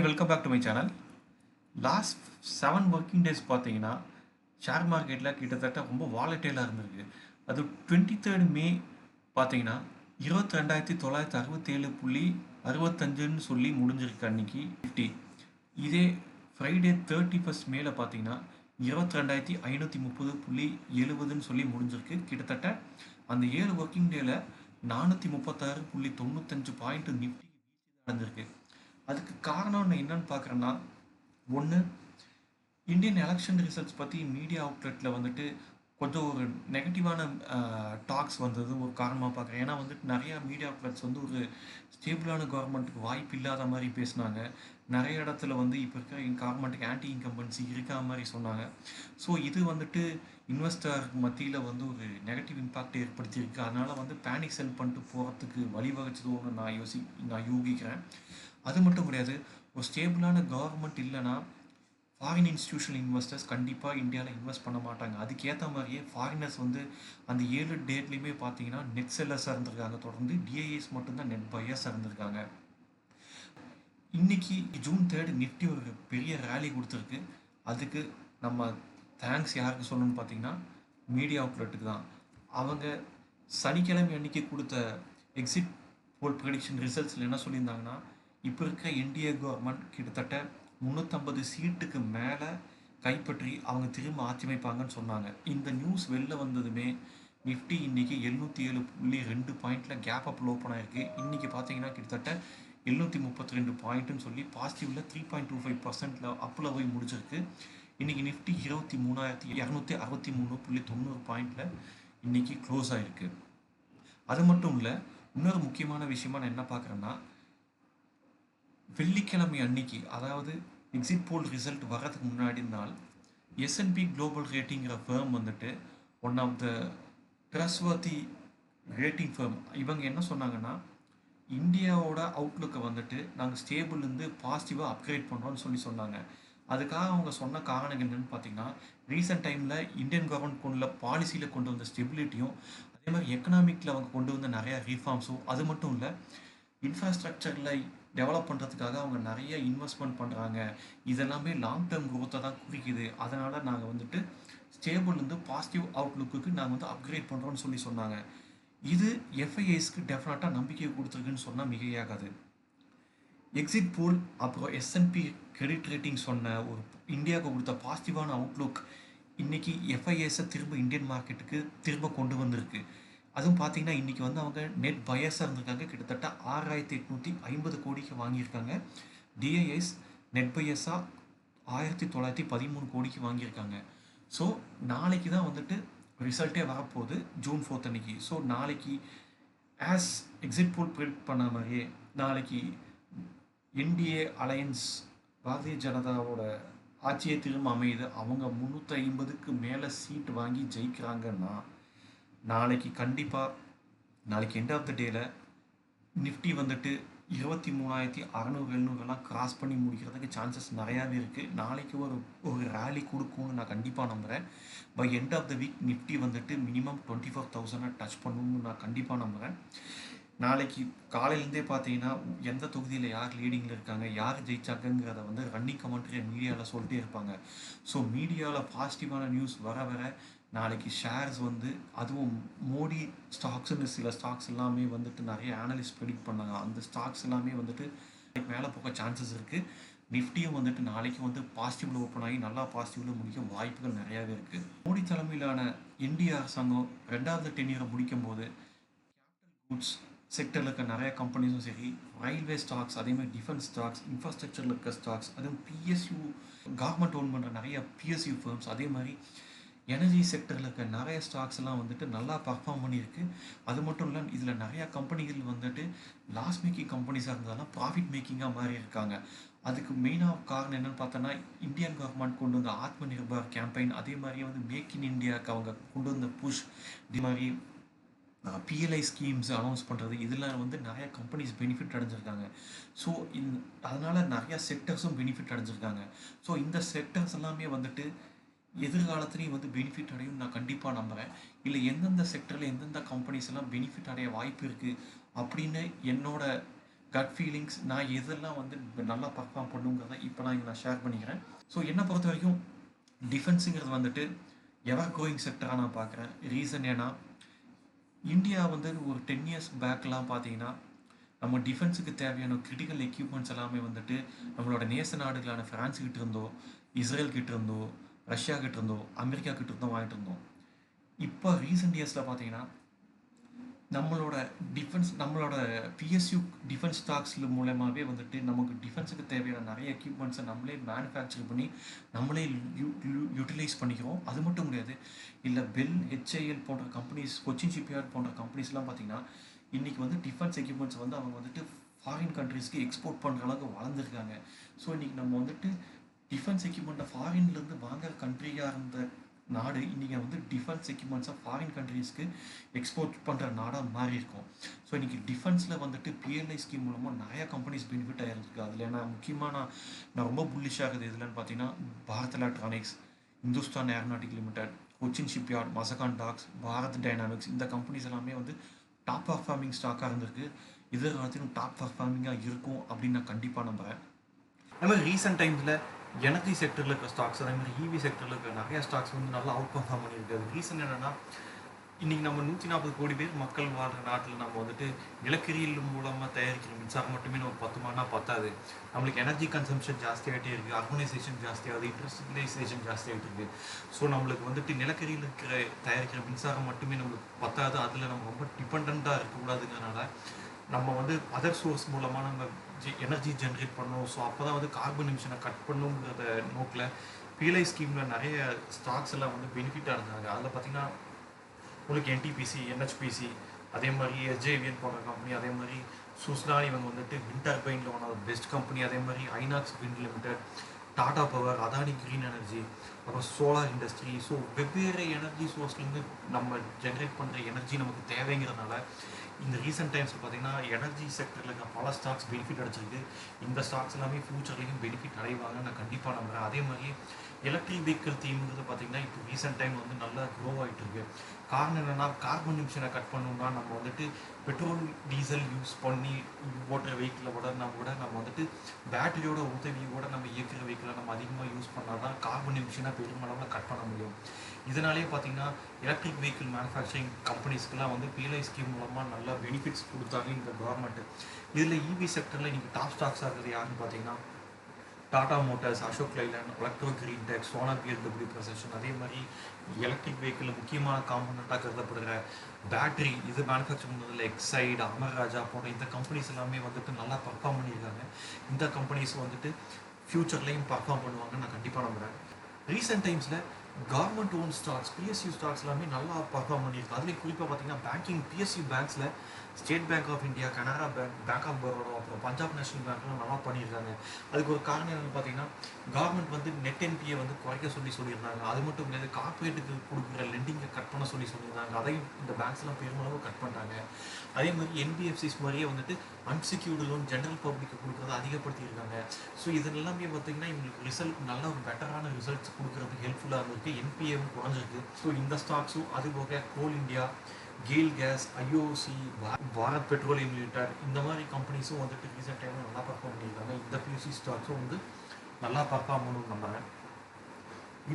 Welcome back to my channel. Last 7 working days பார்த்தீங்கன்னா share மார்க்கெட்டில் கிட்டத்தட்ட ரொம்ப வாலட்டைலாக இருந்திருக்கு. அது 23 மே பார்த்தீங்கன்னா 22,967.65ன்னு சொல்லி முடிஞ்சிருக்கு அன்னைக்கு நிஃப்டி. இதே ஃப்ரைடே 31 மேல பார்த்தீங்கன்னா 22,530.70ன்னு சொல்லி முடிஞ்சிருக்கு. கிட்டத்தட்ட அந்த 7 ஒர்க்கிங் டேல 436.95 பாயிண்ட் நிஃப்டி அடைஞ்சிருக்கு. அதுக்கு காரணம் என்னன்னு பார்க்குறேன்னா, ஒன்று இந்தியன் எலெக்ஷன் ரிசல்ட்ஸ் பற்றி மீடியா அவுட்லெட்டில் வந்துட்டு கொஞ்சம் ஒரு நெகட்டிவான டாக்ஸ் வந்தது ஒரு காரணமாக பார்க்குறேன். ஏன்னா வந்துட்டு நிறையா மீடியா அவுட்லெட்ஸ் வந்து ஒரு ஸ்டேபிளான கவர்மெண்ட்டுக்கு வாய்ப்பு இல்லாத மாதிரி பேசினாங்க. நிறைய இடத்துல வந்து இப்போ இருக்கிற கவர்மெண்ட்டுக்கு ஆன்டி இன்கம்பன்சி இருக்கா மாதிரி சொன்னாங்க. ஸோ இது வந்துட்டு இன்வெஸ்டர் மத்தியில் வந்து ஒரு நெகட்டிவ் இம்பேக்ட் ஏற்படுத்தியிருக்கு. அதனால் வந்து பேனிக் செல் பண்ணிட்டு போகிறதுக்கு வழிவகுச்சதுன்னு நான் யூகிக்கிறேன். அது மட்டும் கிடையாது, ஒரு ஸ்டேபிளான கவர்மெண்ட் இல்லைன்னா ஃபாரின் இன்ஸ்டிடியூஷனல் இன்வெஸ்டர்ஸ் கண்டிப்பாக இந்தியாவில் இன்வெஸ்ட் பண்ண மாட்டாங்க. அதுக்கேற்ற மாதிரியே ஃபாரினர்ஸ் வந்து அந்த 7 டேட்லேயுமே பார்த்தீங்கன்னா நெட் செல்லர்ஸாக இருந்திருக்காங்க. தொடர்ந்து டிஐஎஸ் மட்டும்தான் நெட் பையர்ஸாக இருந்திருக்காங்க. இன்னைக்கு ஜூன் 3 நிஃப்டி ஒரு பெரிய ரேலி கொடுத்துருக்கு. அதுக்கு நம்ம தேங்க்ஸ் யாருக்கு சொல்லணும்னு பார்த்தீங்கன்னா மீடியா அவுட்லெட்டுக்கு தான். அவங்க சனிக்கிழமை அன்னைக்கு கொடுத்த எக்ஸிட் போல் ப்ரெடிக்ஷன் ரிசல்ட்ஸில் என்ன சொல்லியிருந்தாங்கன்னா, இப்போ இருக்க என்டிஏ கவர்மெண்ட் கிட்டத்தட்ட 350 சீட்டுக்கு மேலே கைப்பற்றி அவங்க திரும்ப ஆட்சி அமைப்பாங்கன்னு சொன்னாங்க. இந்த நியூஸ் வெளில வந்ததுமே நிஃப்டி இன்னைக்கு 707.2 பாயிண்டில் கேப் அப்பில் ஓப்பன் ஆயிருக்கு. இன்றைக்கி பார்த்தீங்கன்னா கிட்டத்தட்ட 732 பாயிண்ட்டுன்னு சொல்லி பாசிட்டிவில் 3.25% அப்பில் போய் முடிச்சிருக்கு. இன்றைக்கி நிஃப்டி 23,263.90 பாயிண்டில் இன்றைக்கி க்ளோஸ் ஆகிருக்கு. அது மட்டும் இல்லை, இன்னொரு முக்கியமான விஷயமா நான் என்ன பார்க்குறேன்னா, வெள்ளிக்கிழமை அன்னைக்கு, அதாவது எக்ஸிட் போல் ரிசல்ட் வர்றதுக்கு முன்னாடி நாள் S&P குளோபல் ரேட்டிங்கிற ஃபேர்ம் வந்துட்டு one of the trustworthy rating firm, இவங்க என்ன சொன்னாங்கன்னா, இந்தியாவோட அவுட்லுக்கை வந்துட்டு நாங்கள் ஸ்டேபிள்லேருந்து பாசிட்டிவாக அப்கிரேட் பண்ணுறோன்னு சொன்னாங்க. அதுக்காக அவங்க சொன்ன காரணம் என்னென்னு பார்த்தீங்கன்னா, ரீசெண்ட் டைமில் இந்தியன் கவர்மெண்ட் கொண்டு பாலிசியில் கொண்டு வந்த ஸ்டெபிலிட்டியும், அதே மாதிரி எக்கனாமிக்கில் அவங்க கொண்டு வந்த நிறையா ரீஃபார்ம்ஸும், அது மட்டும் இல்லை இன்ஃப்ராஸ்ட்ரக்சரில் டெவலப் பண்ணுறதுக்காக அவங்க நிறைய இன்வெஸ்ட்மெண்ட் பண்ணுறாங்க. இதெல்லாமே லாங் டேர்ம் குரோத்தை தான் குறிக்குது. அதனால் நாங்கள் வந்துட்டு ஸ்டேபிள்லேருந்து பாசிட்டிவ் அவுட்லுக்கு நாங்கள் வந்து அப்கிரேட் பண்ணுறோன்னு சொன்னாங்க. இது எஃப்ஐஐஸ்க்கு டெஃபினட்டாக நம்பிக்கை கொடுத்துருக்குன்னு சொன்னால் மிகையாகாது. எக்ஸிட் போல் அப்புறம் S&P கிரெடிட் ரேட்டிங் சொன்ன ஒரு இந்தியாவுக்கு கொடுத்த பாசிட்டிவான அவுட்லுக் இன்றைக்கி எஃப்ஐஎஸை திரும்ப இந்தியன் மார்க்கெட்டுக்கு திரும்ப கொண்டு வந்திருக்கு. அதுவும் பார்த்தீங்கன்னா இன்றைக்கி வந்து அவங்க நெட் பயர்ஸாக இருந்திருக்காங்க. கிட்டத்தட்ட 6,850 கோடிக்கு வாங்கியிருக்காங்க. டிஐஎஸ் நெட் பயர்ஸாக 1,913 கோடிக்கு வாங்கியிருக்காங்க. ஸோ நாளைக்கு தான் வந்துட்டு ரிசல்ட்டே வரப்போகுது, ஜூன் 4 அன்னைக்கு. ஸோ நாளைக்கு ஆஸ் எக்ஸிட் போல் ப்ரெடிக்ட் பண்ண மாதிரியே நாளைக்கு என்டிஏ அலையன்ஸ் பாரதிய ஜனதாவோட ஆட்சியை திரும்ப அமையுது. அவங்க 350க்கு மேலே சீட் வாங்கி ஜெயிக்கிறாங்கன்னா நாளைக்கு கண்டிப்பாக நாளைக்கு எண்ட் ஆஃப் த டேல நிஃப்டி வந்துட்டு 23,600-700 கிராஸ் பண்ணி முடிக்கிறதுக்கு சான்சஸ் நிறையாவே இருக்குது. நாளைக்கு ஒரு ரேலி கொடுக்கும்னு நான் கண்டிப்பாக நம்புகிறேன். By end of the week Nifty வந்துட்டு மினிமம் 24,000 டச் பண்ணணும்னு நான் கண்டிப்பாக நம்புகிறேன். நாளைக்கு காலையிலேருந்தே பார்த்தீங்கன்னா எந்த தொகுதியில் யார் லீடிங்கில் இருக்காங்க, யார் ஜெயிச்சாங்கங்கிறத வந்து ரன்னிங் கமெண்ட்ரி மீடியாவில் சொல்லிட்டே இருப்பாங்க. ஸோ மீடியாவில் பாசிட்டிவான நியூஸ் வர நாளைக்கு ஷேர்ஸ் வந்து, அதுவும் மோடி ஸ்டாக்ஸ்னு சில ஸ்டாக்ஸ் எல்லாமே வந்துட்டு நிறைய அனலிஸ்ட் ப்ரெடிக்ட் பண்ணாங்க. அந்த ஸ்டாக்ஸ் எல்லாமே வந்துட்டு மேலே போக சான்சஸ் இருக்குது. நிஃப்டியும் வந்துட்டு நாளைக்கு வந்து பாசிட்டிவில் ஓப்பன் ஆகி நல்லா பாசிட்டிவில் முடிக்க வாய்ப்புகள் நிறையாவே இருக்குது. மோடி தலைமையிலான இந்திய அரசாங்கம் 2வது டென்னியரை முடிக்கும் போது கேபிட்டல் குட்ஸ் செக்டரில் இருக்க நிறைய கம்பெனிஸும் சரி, ரயில்வே ஸ்டாக்ஸ், அதேமாதிரி டிஃபென்ஸ் ஸ்டாக்ஸ், இன்ஃப்ராஸ்ட்ரக்சரில் இருக்க ஸ்டாக்ஸ், அதுவும் பிஎஸ்யூ கவர்மெண்ட் ஓன் பண்ணுற நிறைய பிஎஸ்யூ ஃபர்ம்ஸ், அதே மாதிரி எனர்ஜி செக்டரில் இருக்க நிறைய ஸ்டாக்ஸ் எல்லாம் வந்துட்டு நல்லா பர்ஃபார்ம் பண்ணியிருக்கு. அது மட்டும் இல்லை, இதில் நிறையா கம்பெனிகள் வந்துட்டு லாஸ் மேக்கிங் கம்பெனிஸாக இருந்தாலும் ப்ராஃபிட் மேக்கிங்காக மாறி இருக்காங்க. அதுக்கு மெயினாக காரணம் என்னென்னு பார்த்தோன்னா, இந்தியன் கவர்மெண்ட் கொண்டு வந்த ஆத்ம நிர்பார் கேம்பெயின், அதே மாதிரியே வந்து மேக் இன் இந்தியாவுக்கு அவங்க கொண்டு வந்த புஷ், இதே மாதிரி பிஎல்ஐ ஸ்கீம்ஸ் அனௌன்ஸ் பண்ணுறது, இதில் வந்து நிறைய கம்பெனிஸ் பெனிஃபிட் அடைஞ்சிருக்காங்க. ஸோ அதனால் நிறையா செக்டர்ஸும் பெனிஃபிட் அடைஞ்சிருக்காங்க. ஸோ இந்த செக்டர்ஸ் எல்லாமே வந்துட்டு எதிர்காலத்துலேயும் வந்து பெனிஃபிட் அடையும் நான் கண்டிப்பாக நம்புகிறேன். இல்லை எந்தெந்த செக்டரில் எந்தெந்த கம்பெனிஸ் எல்லாம் பெனிஃபிட் அடைய வாய்ப்பு இருக்குது அப்படின்னு என்னோட கட் ஃபீலிங்ஸ், நான் எதெல்லாம் வந்து நல்லா பர்ஃபார்ம் பண்ணுங்கிறத இப்போ நான் ஷேர் பண்ணிக்கிறேன். ஸோ என்னை பொறுத்த வரைக்கும் டிஃபென்ஸுங்கிறது வந்துட்டு எவர் க்ரோயிங் செக்டராக நான் பார்க்குறேன். ரீசன் ஏன்னா இந்தியா வந்து ஒரு 10 இயர்ஸ் பேக்லாம் பார்த்தீங்கன்னா நம்ம டிஃபென்ஸுக்கு தேவையான கிரிட்டிக்கல் எக்யூப்மெண்ட்ஸ் எல்லாமே வந்துட்டு நம்மளோட நேச நாடுகளான ஃப்ரான்ஸ் கிட்ட இருந்தோ, இஸ்ரேல் கிட்ட இருந்தோ, ரஷ்யா கிட்ட இருந்தோ, அமெரிக்கா கிட்ட இருந்தோ வாங்கிட்டு இருந்தோம். இப்போ ரீசெண்ட் இயர்ஸில் பார்த்தீங்கன்னா நம்மளோட பிஎஸ்யூ டிஃபென்ஸ் ஸ்டாக்ஸில் மூலமாகவே வந்துட்டு நமக்கு டிஃபென்ஸுக்கு தேவையான நிறைய எக்யூப்மெண்ட்ஸை நம்மளே மேனுஃபேக்சர் பண்ணி நம்மளே யூட்டிலைஸ் பண்ணிக்கிறோம். அது மட்டும் கிடையாது, இல்லை பெல், ஹெச்ஐஎல் போன்ற கம்பெனிஸ், கொச்சின் ஷிப்யார்ட் போன்ற கம்பெனிஸ்லாம் பார்த்தீங்கன்னா இன்றைக்கி வந்து டிஃபென்ஸ் எக்யூப்மெண்ட்ஸ் வந்து அவங்க வந்துட்டு ஃபாரின் கண்ட்ரீஸ்க்கு எக்ஸ்போர்ட் பண்ணுற அளவுக்கு வளர்ந்துருக்காங்க. ஸோ இன்றைக்கி நம்ம வந்துட்டு டிஃபென்ஸ் எக்யூப்மெண்ட்டை ஃபாரின்லேருந்து வாங்குற கண்ட்ரியாக இருந்த நாடு இன்றைக்கி வந்து டிஃபென்ஸ் எக்யூப்மெண்ட்ஸை ஃபாரின் கண்ட்ரீஸ்க்கு எக்ஸ்போர்ட் பண்ணுற நாடாக மாறி இருக்கும். ஸோ இன்றைக்கி டிஃபென்ஸில் வந்துட்டு பிஎல்ஐ ஸ்கீம் மூலமாக நிறையா கம்பெனிஸ் பெனிஃபிட் ஆகிருக்கு. அதில் முக்கியமாக நான் ரொம்ப புல்லிஷாக இருக்குது இதுலன்னு பார்த்தீங்கன்னா Bharat electronics, Hindustan aeronautic limited, Cochin shipyard, Mazagon docks, Bharat dynamics, இந்த கம்பெனிஸ் எல்லாமே வந்து டாப் பர்ஃபார்மிங் ஸ்டாக்காக இருந்திருக்கு. எதிர்காலத்திலும் டாப் பர்ஃபார்மிங்காக இருக்கும் அப்படின்னு நான் கண்டிப்பாக நம்புகிறேன். அது மாதிரி ரீசெண்ட் டைம்ஸில் எனர்ஜி செக்டரில் இருக்கிற ஸ்டாக்ஸ், அதே மாதிரி இவி செக்டரில் இருக்கிற நிறையா ஸ்டாக்ஸ் வந்து நல்லா அவுட் பர்ஃபார்ம் பண்ணியிருக்கு. அது ரீசன் என்னென்னா இன்றைக்கி நம்ம 140 கோடி பேர் மக்கள் வாழ்கிற நாட்டில் நம்ம வந்துட்டு நிலக்கரியில் மூலமாக தயாரிக்கிற மின்சாரம் மட்டுமே நம்ம 10 மணினா பத்தாது. நம்மளுக்கு எனர்ஜி கன்சம்ஷன் ஜாஸ்தியாகிட்டே இருக்குது, அர்பனைசேஷன் ஜாஸ்தியாகுது, இண்டஸ்ட்ரியலைசேஷன் ஜாஸ்தியாகிட்டு இருக்குது. ஸோ நம்மளுக்கு வந்துட்டு நிலக்கரியில் தயாரிக்கிற மின்சாரம் மட்டுமே நம்மளுக்கு பத்தாது. அதில் நம்ம ரொம்ப டிபெண்ட்டாக இருக்கக்கூடாதுங்கிறனால நம்ம வந்து அதர் சோர்ஸ் மூலமாக நம்ம எனர்ஜி ஜென்ரேட் பண்ணணும். ஸோ அப்போ தான் வந்து கார்பன் எமிஷனை கட் பண்ணுங்கிறத நோக்கில் பிஎல்ஐ ஸ்கீமில் நிறைய ஸ்டாக்ஸ் எல்லாம் வந்து பெனிஃபிட்டாக இருந்தாங்க. அதில் பார்த்திங்கன்னா உங்களுக்கு என்டிபிசி, என்ஹெச்பிசி, அதே மாதிரி எஸ்ஜேவிஎன் போன்ற கம்பெனி, அதே மாதிரி சுஸ்னா, இவங்க வந்துட்டு விண்ட் டர்பைனில் ஒன் ஆஃப் பெஸ்ட் கம்பெனி, அதே மாதிரி Inox wind limited, Tata power, Adani green energy, அப்புறம் சோலார் இண்டஸ்ட்ரி. ஸோ வெவ்வேறு எனர்ஜி சோர்ஸ்லேருந்து நம்ம ஜென்ரேட் பண்ணுற எனர்ஜி நமக்கு தேவைங்கிறதுனால இந்த ரீசெண்ட் டைம்ஸில் பார்த்திங்கன்னா எனர்ஜி செக்டரில் இருக்க பல ஸ்டாக்ஸ் பெனிஃபிட் அடிச்சிருக்கு. இந்த ஸ்டாக்ஸ் எல்லாமே ஃப்யூச்சர்லேயும் பெனிஃபிட் அடைவாங்க நான் கண்டிப்பாக நம்புகிறேன். அதே மாதிரி எலக்ட்ரிக் வெஹிக்கிள் தீமுங்கிறது பார்த்திங்கன்னா இப்போ ரீசெண்ட் டைம் வந்து நல்லா க்ரோ ஆகிட்டு இருக்கு. காரணம் என்னென்னா கார்பன் எமிஷனை கட் பண்ணணும்னா நம்ம வந்துட்டு பெட்ரோல் டீசல் யூஸ் பண்ணி ஓட்டுற வெஹிக்கிளை விட நம்ம வந்துட்டு பேட்டரியோட உதவியோட நம்ம இயக்கிற வெஹிக்கிளை நம்ம அதிகமாக யூஸ் பண்ணால் தான் கார்பன் எமிஷனை பெருமளவில் கட் பண்ண முடியும். இதனாலே பார்த்தீங்கன்னா எலக்ட்ரிக் வெஹிக்கிள் மேனுஃபேக்சரிங் கம்பெனிஸ்க்கெலாம் வந்து பிஎல்ஐ ஸ்கீம் மூலமாக நல்லா பெனிஃபிட்ஸ் கொடுத்தாங்க இந்த கவர்மெண்ட்டு. இதில் இவி செக்டரில் இன்றைக்கி டாப் ஸ்டாக்ஸாக இருக்கிறது யாருன்னு பார்த்தீங்கன்னா Tata Motors, Ashok Leyland, electro green tech, Sona PLW procession, அதே மாதிரி எலக்ட்ரிக் வெஹிக்கிளில் முக்கியமான காம்பனண்ட்டாக கருதப்படுகிற பேட்டரி இது மேனுஃபேக்சர் பண்ணுறதுல எக்ஸைடு, அமர் ராஜா போன்ற இந்த கம்பெனிஸ் எல்லாமே வந்துட்டு நல்லா பர்ஃபார்ம் பண்ணியிருக்காங்க. இந்த கம்பெனிஸ் வந்துட்டு ஃப்யூச்சர்லேயும் பர்ஃபார்ம் பண்ணுவாங்கன்னு நான் கண்டிப்பாக நம்புகிறேன். ரீசெண்ட் டைம்ஸில் government own stocks, PSU stocks எல்லாமே நல்லா பர்ஃபார்ம் பண்ணியிருக்கு. அதுலேயும் குறிப்பாக பார்த்தீங்கன்னா பேங்கிங், பிஎஸ்யூ பேங்க்ஸில் state bank of India, Canara bank, bank of Baroda, அப்புறம் பஞ்சாப் நேஷனல் பேங்க்லாம் நல்லா பண்ணியிருக்காங்க. அதுக்கு ஒரு காரணம் என்னென்னு பார்த்தீங்கன்னா கவர்மெண்ட் வந்து நெட் என்பியை வந்து குறைக்க சொல்லியிருந்தாங்க. அது மட்டும் கிடையாது, கார்பரேட்டுக்கு கொடுக்குற லெண்டிங்கை கட் பண்ண சொல்லியிருந்தாங்க. அதையும் இந்த பேங்க்ஸ்லாம் பெருமளவு கட் பண்ணிட்டாங்க. அதே மாதிரி என்பிஎஃப்சிஸ் மாதிரியே வந்துட்டு அன்செக்யூர்டு லோன் ஜென்ரல் பப்ளிக்கு கொடுக்குறத அதிகப்படுத்தியிருக்காங்க. ஸோ இது எல்லாமே பார்த்தீங்கன்னா இவங்களுக்கு ரிசல்ட் நல்ல ஒரு பெட்டரான ரிசல்ட்ஸ் கொடுக்குறதுக்கு ஹெல்ப்ஃபுல்லாக இருந்திருக்கு. என்பிஏவும் குறைஞ்சிருக்கு. ஸோ இந்த ஸ்டாக்ஸும் அது போக coal India, GAIL gas, IOC, Bharat petroleum limited, இந்த மாதிரி கம்பெனிஸும் வந்துட்டு ரீசெண்ட் டைமில் நல்லா பர்ஃபார்ம் பண்ணியிருக்காங்க. இந்த பிஎஸ்சி ஸ்டாக்ஸும் வந்து நல்லா பர்ஃபார்ம் பண்ணணும்னு நம்புகிறேன்.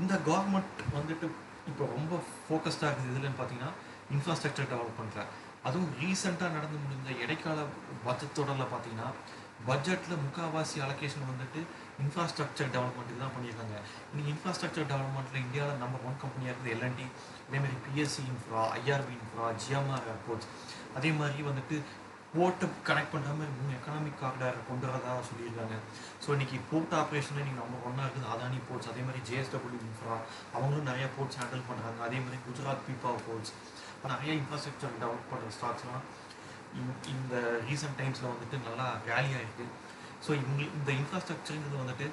இந்த கவர்மெண்ட் வந்துட்டு இப்போ ரொம்ப ஃபோக்கஸ்டாக இருக்குது இதுலன்னு பார்த்தீங்கன்னா இன்ஃப்ராஸ்ட்ரக்சர் டெவலப்மெண்ட்டில். அதுவும் ரீசெண்டாக நடந்து முடிந்த இடைக்கால பட்ஜெட் தொடரில் பார்த்தீங்கன்னா பட்ஜெட்டில் முக்கால்வாசி அலோகேஷன் வந்துட்டு இன்ஃப்ராஸ்ட்ரக்சர் டெவலப்மெண்ட்டுக்கு தான் பண்ணியிருக்காங்க. இன்னைக்கு இன்ஃப்ராஸ்ட்ரக்சர் டெவலப்மெண்ட்டில் இந்தியாவில் நம்பர் 1 கம்பெனியாக இருக்குது எல்என்டி, அதேமாதிரி BSc infra, IRB infra, GMR airports, அதே மாதிரி வந்துட்டு போர்ட்டை கனெக்ட் பண்ணுற மாதிரி 3 எக்கனாமிக் காரிடாரை கொண்டு வரதா சொல்லியிருக்காங்க. ஸோ இன்றைக்கி போர்ட் ஆப்ரேஷனில் நீங்கள் நம்பர் 1 இருக்குது அதானி போர்ட்ஸ், அதே மாதிரி ஜேஎஸ்டபிள்யூ இன்ஃப்ரா, அவங்களும் நிறையா போர்ட்ஸ் ஹேண்டில் பண்ணுறாங்க. அதே மாதிரி குஜராத் பீப்பா போர்ட்ஸ், நிறைய இன்ஃப்ராஸ்ட்ரக்சர் டெவலப் பண்ணுற ஸ்டாக்ஸ்லாம் இந்த ரீசெண்ட் டைம்ஸில் வந்துட்டு நல்லா ரேலியாக இருக்குது. ஸோ இந்த இன்ஃப்ராஸ்ட்ரக்சருங்கிறது வந்துட்டு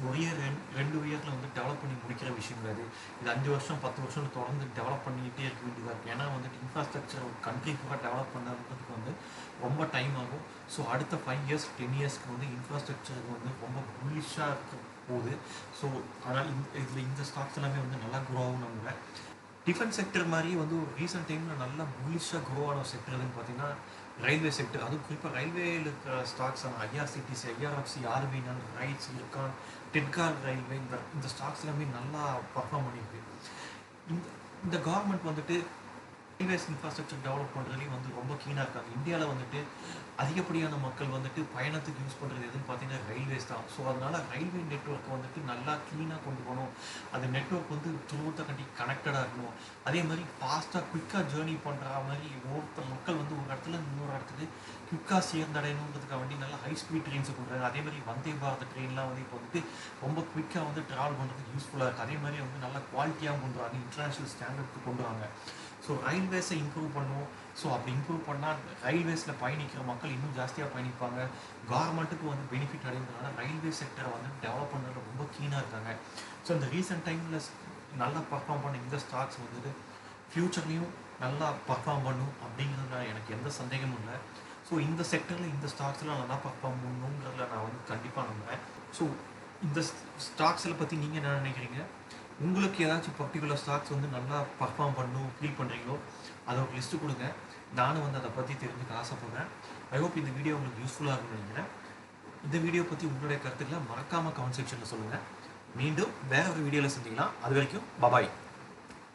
ஒரு இயர் 2 இயரில் வந்து டெவலப் பண்ணி முடிக்கிற விஷயம் கிடையாது. இது 5 வருஷம் 10 வருஷம் தொடர்ந்து டெவலப் பண்ணிக்கிட்டே இருக்க வேண்டியதாக இருக்குது. ஏன்னா வந்துட்டு இன்ஃப்ராஸ்ட்ரக்சர் ஒரு கண்ட்ரி பூரா டெவலப் பண்ணுறதுக்கு வந்து ரொம்ப டைம் ஆகும். ஸோ அடுத்த 5 இயர்ஸ் 10 இயர்ஸ்க்கு வந்து இன்ஃப்ராஸ்ட்ரக்சருக்கு வந்து ரொம்ப புல்லிஷாக இருக்க போகுது. ஸோ அதனால் இந்த ஸ்டாக்ஸ் எல்லாமே வந்து நல்லா க்ரோ ஆகும் நம்புகிறேன். டிஃபென்ஸ் செக்டர் மாதிரி வந்து ஒரு ரீசெண்ட் டைமில் நல்லா புல்லிஷாக க்ரோ ஆன செக்டர் எதுன்னு பார்த்தீங்கன்னா ரயில்வே செக்டர், அதுவும் குறிப்பாக ரயில்வேயில் இருக்கிற ஸ்டாக்ஸான ஐஆர்சிடிசி, ஐஆர்எஃப்சி, ஆர்பிஎன்எல், ரைட்ஸ், இருக்கான், டெட்கார் ரயில்வே, இந்த ஸ்டாக்ஸ் எல்லாமே நல்லா பர்ஃபார்ம் பண்ணியிருக்கு. இந்த இந்த கவர்மெண்ட் வந்துட்டு ரயில்வேஸ் இன்ஃப்ராஸ்ட்ரக்சர் டெவலப் பண்ணுறதுலேயும் வந்து ரொம்ப கீனாக இருக்காங்க. இந்தியாவில் வந்துட்டு அதிகப்படியான மக்கள் வந்துட்டு பயணத்துக்கு யூஸ் பண்ணுறது எதுன்னு பார்த்தீங்கன்னா ரயில்வேஸ் தான். ஸோ அதனால் ரயில்வே நெட்ஒர்க்கை வந்துட்டு நல்லா க்ளீனாக கொண்டு போகணும். அந்த நெட்ஒர்க் வந்து த்ரூஅவுட் த கண்ட்ரி கனெக்டடாக இருக்கணும். அதே மாதிரி ஃபாஸ்ட்டாக குயிக்காக ஜேர்னி பண்ணுற மாதிரி மக்கள் வந்து ஒரு இடத்துல இன்னொரு இடத்துக்கு குயிக்காக சேர்ந்தடையணுன்றதுக்காக வேண்டி நல்லா ஹை ஸ்பீட் ட்ரெயின்ஸை கொடுக்குறாங்க. அதே மாதிரி வந்தே பாரத் ட்ரெயின்லாம் வந்து இப்போ வந்துட்டு ரொம்ப குயிக்காக வந்து ட்ராவல் பண்ணுறதுக்கு யூஸ்ஃபுல்லாக இருக்குது. அதே மாதிரி வந்து நல்லா குவாலிட்டியாகவும் கொண்டு வராங்க, இன்டர்நேஷ்னல் ஸ்டாண்டர்டுக்கு கொண்டு வராங்க. ஸோ ரயில்வேஸை இம்ப்ரூவ் பண்ணும். ஸோ அப்படி இம்ப்ரூவ் பண்ணால் ரயில்வேஸில் பயணிக்கிற மக்கள் இன்னும் ஜாஸ்தியாக பயணிப்பாங்க. கவர்மெண்ட்டுக்கு வந்து பெனிஃபிட் அடைகிறதுனால ரயில்வே செக்டரை வந்து டெவலப் பண்ணுறதுல ரொம்ப கீனாக இருக்காங்க. ஸோ இந்த ரீசெண்ட் டைமில் நல்லா பர்ஃபார்ம் பண்ண இந்த ஸ்டாக்ஸ் வந்துட்டு ஃப்யூச்சர்லேயும் நல்லா பர்ஃபார்ம் பண்ணும் அப்படிங்கிறதுல எனக்கு எந்த சந்தேகமும் இல்லை. ஸோ இந்த செக்டரில் இந்த ஸ்டாக்ஸ்லாம் நல்லா பர்ஃபார்ம் பண்ணணுங்கிறதுல நான் வந்து கண்டிப்பாக நம்புகிறேன். ஸோ இந்த ஸ்டாக்ஸில் பற்றி நீங்கள் என்ன நினைக்கிறீங்க? உங்களுக்கு ஏதாச்சும் பர்டிகுலர் ஸ்டாக்ஸ் வந்து நல்லா பர்ஃபார்ம் பண்ணணும் ஃபீல் பண்ணுறீங்களோ அதை ஒரு லிஸ்ட்டு கொடுங்க. நானும் வந்து அதை பற்றி தெரிஞ்சுக்க ஆசைப்படுறேன். ஐ ஹோப் இந்த வீடியோ உங்களுக்கு யூஸ்ஃபுல்லாக இருக்கும்னு நினைக்கிறேன். இந்த வீடியோ பற்றி உங்களுடைய கருத்துக்களை மறக்காமல் கமெண்ட் செக்ஷனில் சொல்லுங்கள். மீண்டும் வேற ஒரு வீடியோவில் சந்திக்கலாம். அது வரைக்கும் பபாய்.